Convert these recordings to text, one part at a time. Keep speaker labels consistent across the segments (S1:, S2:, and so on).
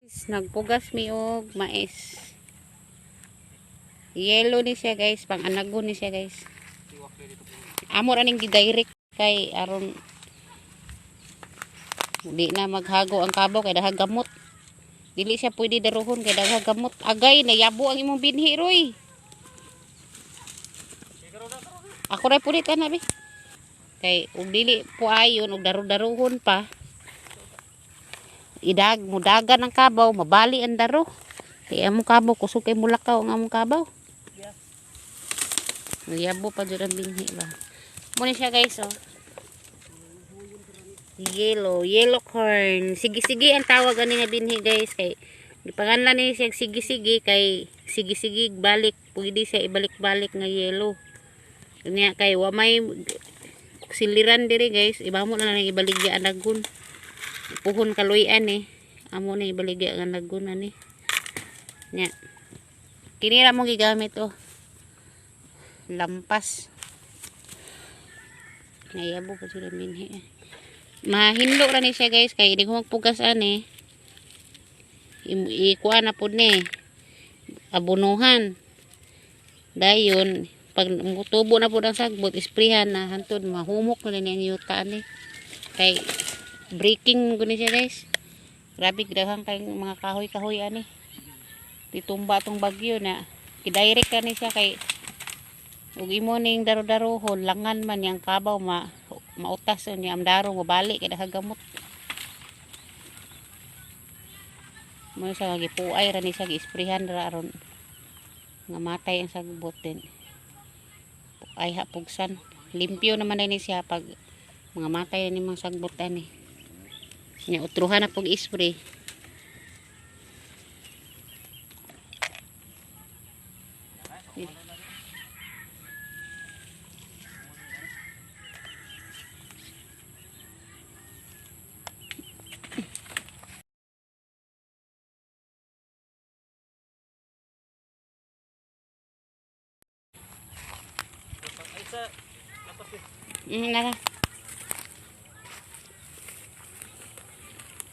S1: Nagpugas mi og mais. Yellow ni siya guys, pang anagon ni siya guys. Amo ra ning gi-direct kay aron di na maghago ang kabaw kay daghang gamot. Dili siya pwede daruhon kay daghang gamot. Agay na yabo ang imong binhi roy. Ako ra pulit ana be. Kay ug dili po ayon og daru-daruhon pa. Mudagan ang kabaw, mabali ang daro. Kay among kabaw kusog kay mulakaw ang among kabaw. Yabo pa jud ang binhi ba. Mo ni siya guys oh. Yellow corn. Sige-sige ang tawag ani nga binhi guys kay gipanganlan ni siya sige-sige kay sige-sige balik pwede siya ibalik-balik nga yellow. Kanya kay wa may siliran diri guys, ibamo na lang ibaligya anagon. Puhon kaluyan eh. Amo na ibaligya ang anagon ani. Nya. Kini ra mo gigamit oh. Lampas. Nayabo pa sila minhi. Mahinlo ra ni siya guys kay di ko magpugas ani. Ikuha na pud ni. Abunuhan. Dayon pag mutubo na pud ang sagbot, isprehan na hantod mahumok na ni ang yuta ani. Kay breaking guni siya guys. Grabe daghang kay mga kahoy-kahoy ani. Titumba tong bagyo na kidirect ka ni siya kay ug imo ning daro-darohon langan man yang kabaw mautas niya am daro mabalik kay daghang gamot. Mo siya gipuay ra ni siya gi-sprayhan ra aron nga matay ang sagbot din. Ay hapugsan. Limpyo naman ni siya pag mga matay ni mga sagbot ani. Nya utruhan na pag spray. Nara.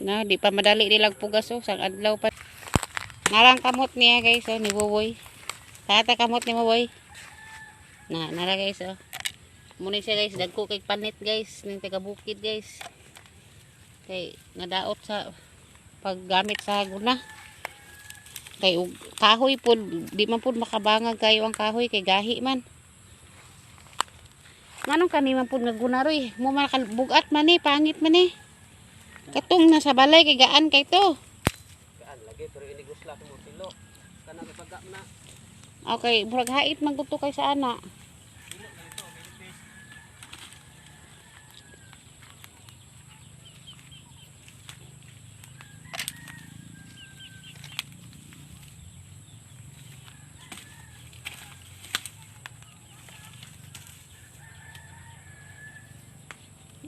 S1: Na di pa madali nilang pugas oh, sang adlaw pa. Narang kamot niya guys oh, ni Boboy. Tata kamot ni Boboy. Nara guys oh. Muna siya guys, dagko kay panit guys, ning taga bukid guys. Kay nadaot sa paggamit sa guna. Kay kahoy pud di man pud makabangag kayo ang kahoy kay gahi man. Manong kaniman pud nga guna roy, mo man bugat man ni, pangit man ni. Katong nasa balay kay gaan kay to.
S2: Gaan lagi pero inigos la ko mo tilo. Kana kapag na.
S1: Okay, murag hait man gud to kay sa ana.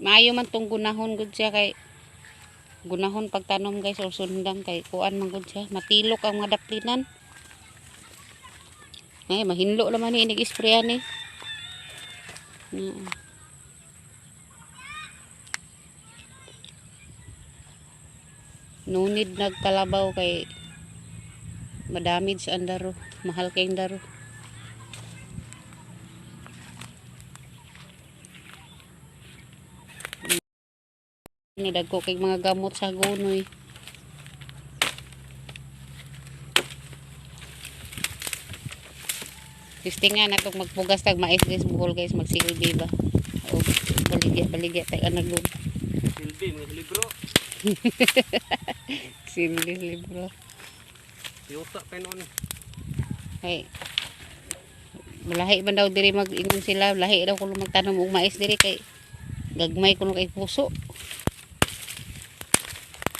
S1: Maayo man tong gunahon gud siya kay gunahon pagtanom guys o sundang kay kuan man gud siya matilok ang mga daplinan. Ay mahinlo naman ni inig-sprayan ni. No need nagkalabaw kay madamage ang daro, mahal kay ang daro. Nidagko kay mga gamot sa gunoy. Tistingan natong magpugas tag mais guys buhol guys magsilbi ba. O baligya tay anagon.
S2: Silbi mga libro.
S1: Silbi libro.
S2: Yuta pa noon.
S1: Hey. Malahi man daw diri mag-ingon sila, lahi daw kuno magtanom og mais diri kay gagmay kuno kay puso.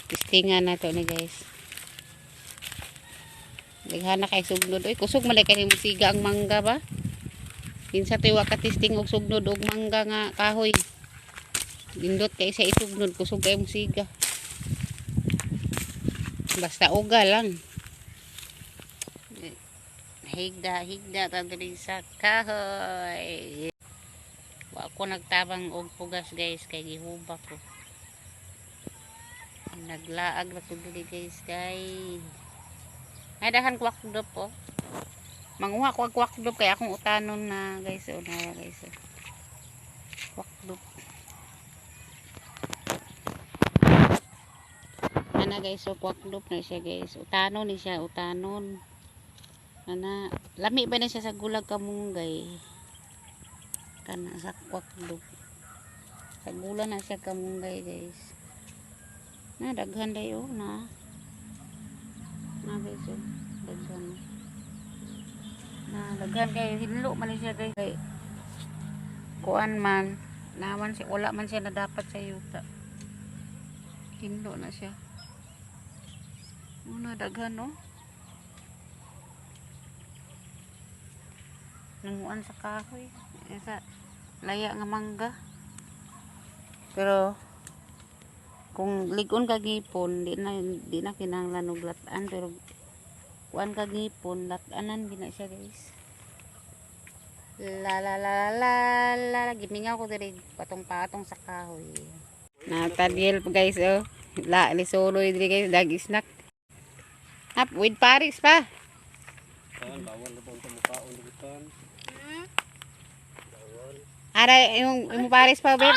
S1: Tistingan na to ni guys. Daghana kay sugnod. Oy, kusog malay kay musiga ang mangga ba? Kinsa tiwa ka tisting og sugnod og mangga nga kahoy. Dindot kay sa isugnod kusog kay musiga. Basta uga lang. Higda ta diri sa kahoy. Wa ko nagtabang og pugas guys kay gihubak ko. Naglaag na ko dili guys kay ay dahan kwakdop oh. Manguha ko ang kwakdop kay akong utanon na guys oh na guys. Oh. Kwakdop. Ana guys so kwakdop na siya guys. Utanon ni siya utanon. Ana lami ba na siya sa gulag kamunggay. Kana sa kwakdop. Sa gula na siya kamunggay guys. Na daghan dayo na. Na guys oh. Daghan. Na daghan kay hinlo man siya guys. Kuan man naman siya wala man siya na dapat sa yuta. Hinlo na siya. Una daghan no. Nanguan sa kahoy. Sa laya nga mangga. Pero kung ligon ka gipon di na kinahanglan og lat-an pero kuan ka gipon lat-anan gina siya guys. La la la la la gimingaw ko diri patong-patong sa kahoy. Natadiel po guys oh. La ni soloy diri guys dag snack. Hap with Paris pa.
S2: Kan bawal na bang kamukaon dibitan. Bawal.
S1: Ara yung Paris pa ba?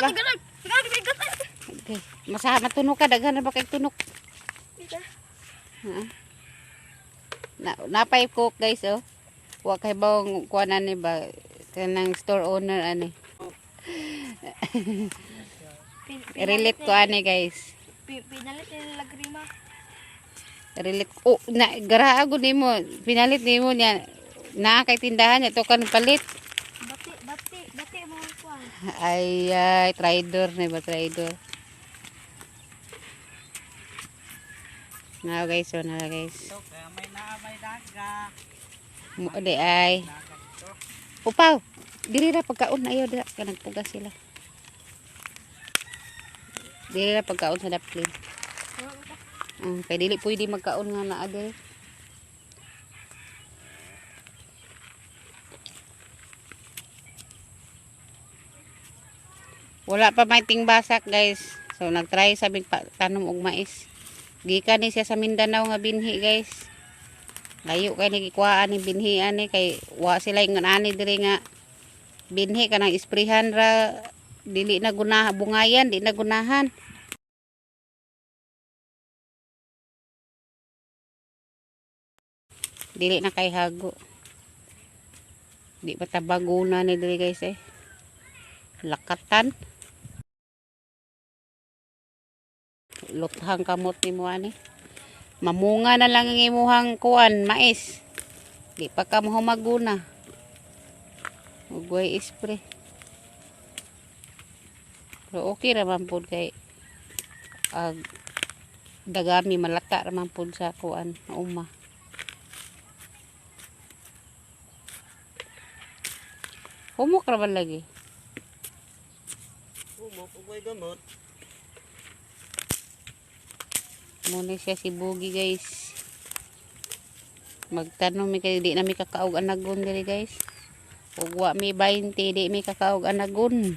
S1: Okay. Masaha matunog ka daghan na ba kay tunog? Napay cook guys oh. Wa kay bawang kuanan ni ba kanang store owner ani. Relate ko ani guys.
S3: Pinalit ni lagrima.
S1: Relate oh na garaago nimo pinalit nimo niya na kay tindahan niya to kan palit.
S3: Bati mo kuan.
S1: Ay trader na ba trader. Na guys so na guys.
S2: May daga.
S1: Mo de ay. Upaw. Diri ra pagkaon ayo dira kanang pugas sila. Dili ra pagkaon sa daplin. Kay dili pwede magkaon nga naa diri. Wala pa may tingbasak guys. So nagtry sabing tanom og mais. Gikan ni siya sa Mindanao nga binhi guys. Layo kay nagikuhaan ni binhi ani kay wa sila nga ani diri nga binhi kanang isprihan ra dili na guna bungayan, di na gunahan. Dili na kay hago. Di matabaguna ni diri guys eh. Lakatan. Luthang kamot ni mo ani. Mamunga na lang ang imuhang kuan, mais. Di pa ka mo maguna. Ugway spray. Pero okay raman po kay dagami malata raman po sa kuan uma. Humok raman lagi.
S2: Humok ugay gamot.
S1: Muna siya si Bugi guys. Magtanong mi kay di na mi kakaog anagon diri guys. Ug wa mi 20 di mi kakaog anagon.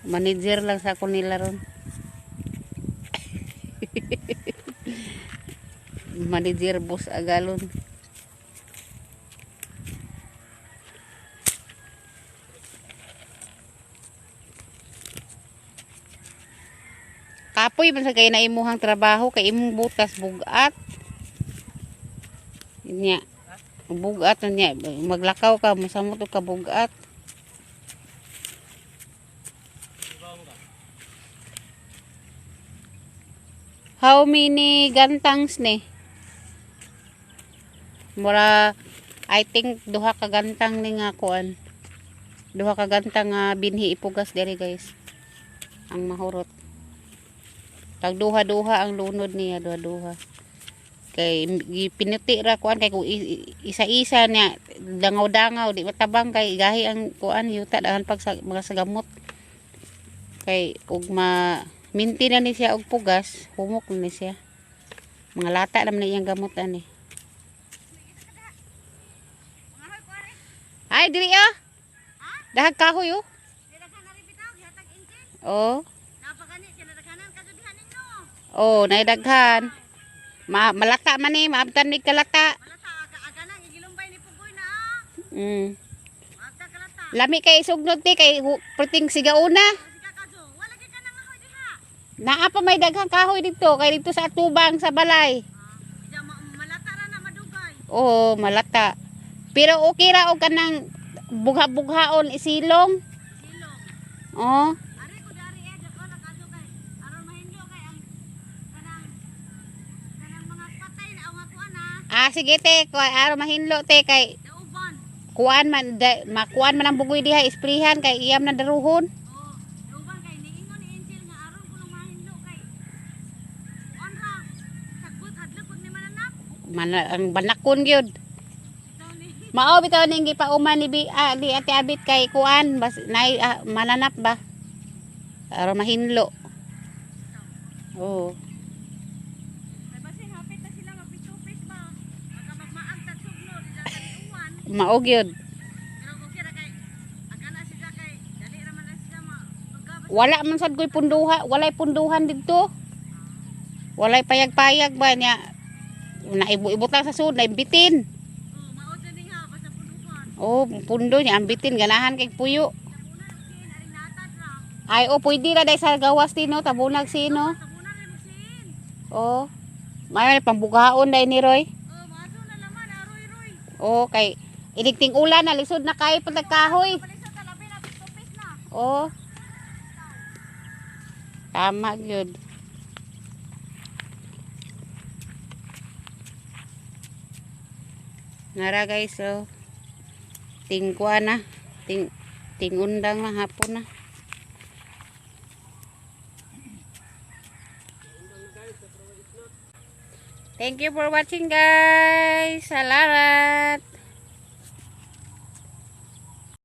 S1: Manager lang sa ako nila ron. Manager boss agalon. Kapoy man sa kay na imuhang trabaho kay imong butas bugat. Nya. Bugat nya maglakaw ka masamot ka bugat. How many gantangs ni? Mura I think duha ka gantang ni nga kuan. Duha ka gantang nga binhi ipugas diri guys. Ang mahurot. Tag duha-duha ang lunod niya, duha-duha. Kay pinuti ra kuan kay kung isa-isa niya dangaw-dangaw di matabang kay gahi ang kuan yuta dahan pag sa mga sagamot. Kay ug minti na ni siya og pugas, humok na ni siya. Mga lata naman na iyang gamot ani. Ay, diri ah. Dahag kahoy oh. Oh. Oh, naidaghan. Malata man ni, maabtan ni kalata. Lami kay sugnod ti kay perting sigauna. Naa pa may daghang kahoy dito, kay dito sa atubang sa balay.
S3: Malata ra na madugay.
S1: Oo, malata. Pero okay ra og kanang bugha-bughaon isilong.
S3: Silong.
S1: Oh.
S3: Ari ko dari dako na kadugay. Aron mahinlo kay ang kanang mga patay na ang kuan na.
S1: Ah, sige te, kay araw mahinlo te kay
S3: Dauban.
S1: kuan man makuan man ang bugoy diha isprihan kay iyam na daruhon.
S3: Oh, dauban kay niingon ni Angel nga aron ko lang mahinlo kay. Kuan ra. Sagbot hadlok pag ni mananap.
S1: Ang banakon gyud.
S3: Ikaw ni.
S1: Mao bitaw ning gipauman ni di ate abit kay kuan bas nay mananap ba. Araw mahinlo. Oh.
S3: Ay basi hapit na sila magpitupis ba. Baka magmaag tag sugnod ila uwan.
S1: Mao gyud.
S3: Pero okay ra kay agana sila kay dali ra man na sila magabas.
S1: Wala man sad koy punduha, walay punduhan didto. Walay payag-payag ba niya. Naibo-ibot lang sa sud, naibitin.
S3: Oh, mao ni nga basta punukan.
S1: Oh, pundo niya ang bitin ganahan kay puyo.
S3: Tabunan kin ari natad ra.
S1: Ay, oh, pwede ra day sa gawas tino, tabunag sino.
S3: Tabunan rin mo sin.
S1: Oh. May pambughaon day ni Roy.
S3: Oh, maso na laman aroy-roy.
S1: Oh, kay iligting ulan na lisod na kay pagkahoy.
S3: Palisa sa labi na pitupis na.
S1: Oh. Tama gyud. Nara guys, so tingkwa na, tingundang na hapon na. Thank you for watching guys. Salamat.